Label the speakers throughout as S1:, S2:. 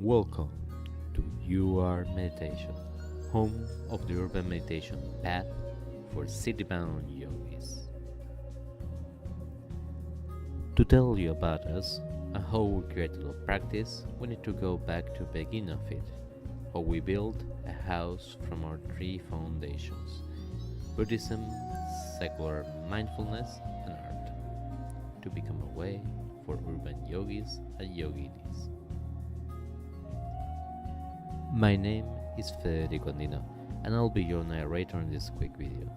S1: Welcome to UR Meditation, home of the urban meditation path for city-bound yogis. To tell you about us and how we created our practice, we need to go back to the beginning of it, how we built a house from our three foundations: Buddhism, secular mindfulness, and art, to become a way for urban yogis and yoginis. My name is Federico Andino, and I'll be your narrator in this quick video.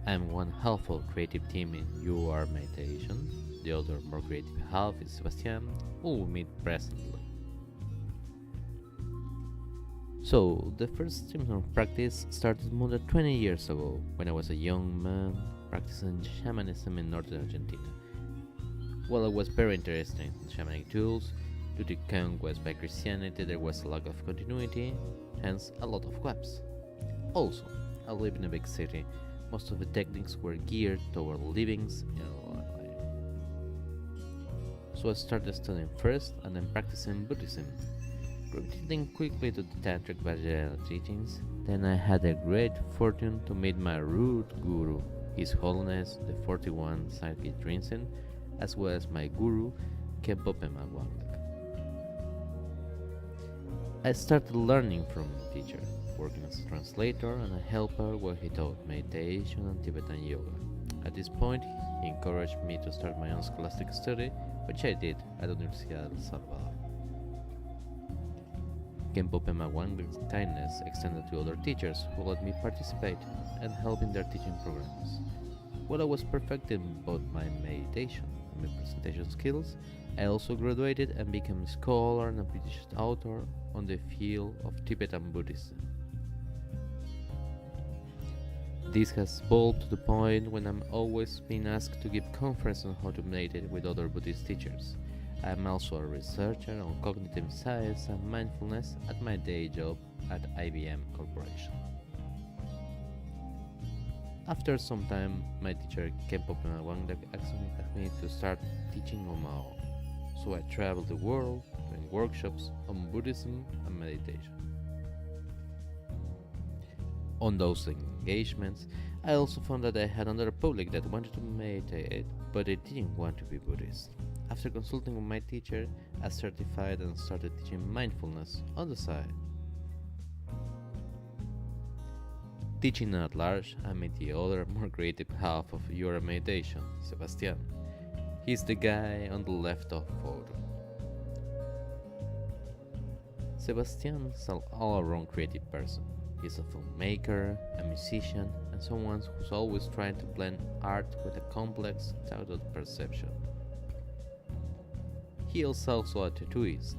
S1: I'm one half of creative team in UR Meditation. The other more creative half is Sebastian, who we meet presently. So, the first stream practice started more than 20 years ago, when I was a young man practicing shamanism in northern Argentina. While I was very interested in shamanic tools, due to conquest by Christianity there was a lack of continuity, hence a lot of gaps. Also, I live in a big city. Most of the techniques were geared toward livings in a life. So I started studying first and then practicing Buddhism, gravitating quickly to the Tantric Vajrayana teachings. Then I had a great fortune to meet my root guru, His Holiness the 41 Sankey Rinzin, as well as my guru, Khenpo Pema Wangdak. I started learning from the teacher, working as a translator and a helper where he taught meditation and Tibetan yoga. At this point, he encouraged me to start my own scholastic study, which I did at the Universidad del Salvador. Khenpo Pema Wangdak's kindness extended to other teachers who let me participate and help in their teaching programs. While I was perfecting both my meditation and my presentation skills, I also graduated and became a scholar and a British author on the field of Tibetan Buddhism. This has evolved to the point when I'm always being asked to give conferences on how to meditate with other Buddhist teachers. I am also a researcher on cognitive science and mindfulness at my day job at IBM Corporation. After some time, my teacher Khenpo Pema Wangdak asked me to start teaching on my own. So I traveled the world doing workshops on Buddhism and meditation. On those engagements, I also found that I had another public that wanted to meditate, but they didn't want to be Buddhist. After consulting with my teacher, I certified and started teaching mindfulness on the side. Teaching at large, I met the other, more creative half of your meditation, Sebastian. He's the guy on the left of photo. Sebastian is an all-around creative person. He's a filmmaker, a musician, and someone who's always trying to blend art with a complex, thought-out perception. He is also a tattooist.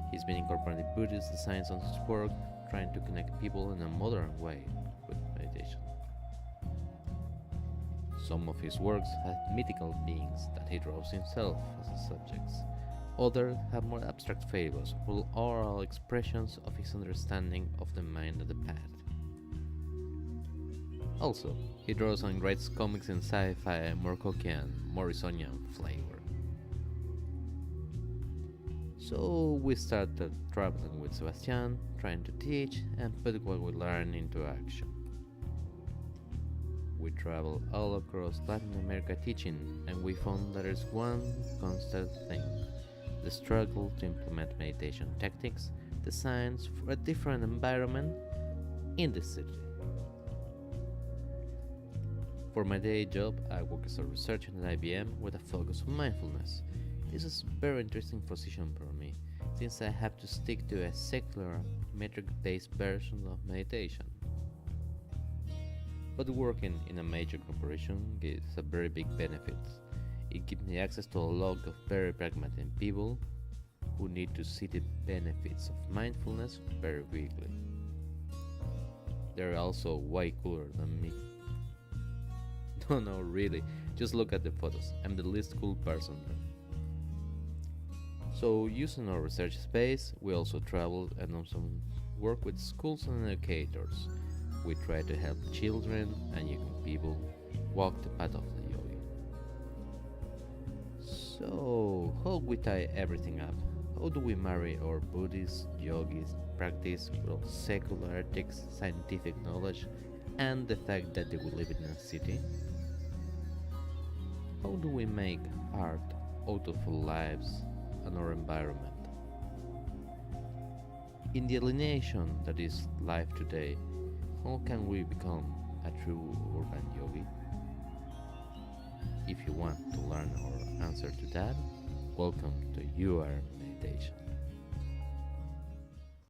S1: He's been incorporating Buddhist designs on his work, trying to connect people in a modern way with meditation. Some of his works have mythical beings that he draws himself as the subjects. Others have more abstract fables, with oral expressions of his understanding of the mind and the path. Also, he draws and writes comics in sci-fi, Murakamian, Morrisonian flavor. So we started traveling with Sebastian, trying to teach and put what we learn into action. We traveled all across Latin America teaching, and we found that there's one constant thing: the struggle to implement meditation techniques designed for a different environment in the city. For my day job, I work as a researcher at IBM with a focus on mindfulness. This is a very interesting position for me, since I have to stick to a secular, metric-based version of meditation. But working in a major corporation gives a very big benefit. It gives me access to a lot of very pragmatic people who need to see the benefits of mindfulness very quickly. They're also way cooler than me. No, really, just look at the photos. I'm the least cool person there. So, using our research space, we also traveled and also work with schools and educators. We try to help children and young people walk the path of the yogi. So, how we tie everything up? How do we marry our Buddhist yogis practice with secular ethics, scientific knowledge, and the fact that we live in a city? How do we make art out of our lives and our environment? In the alienation that is life today, how can we become a true urban yogi? If you want to learn our answer to that, welcome to UR Meditation.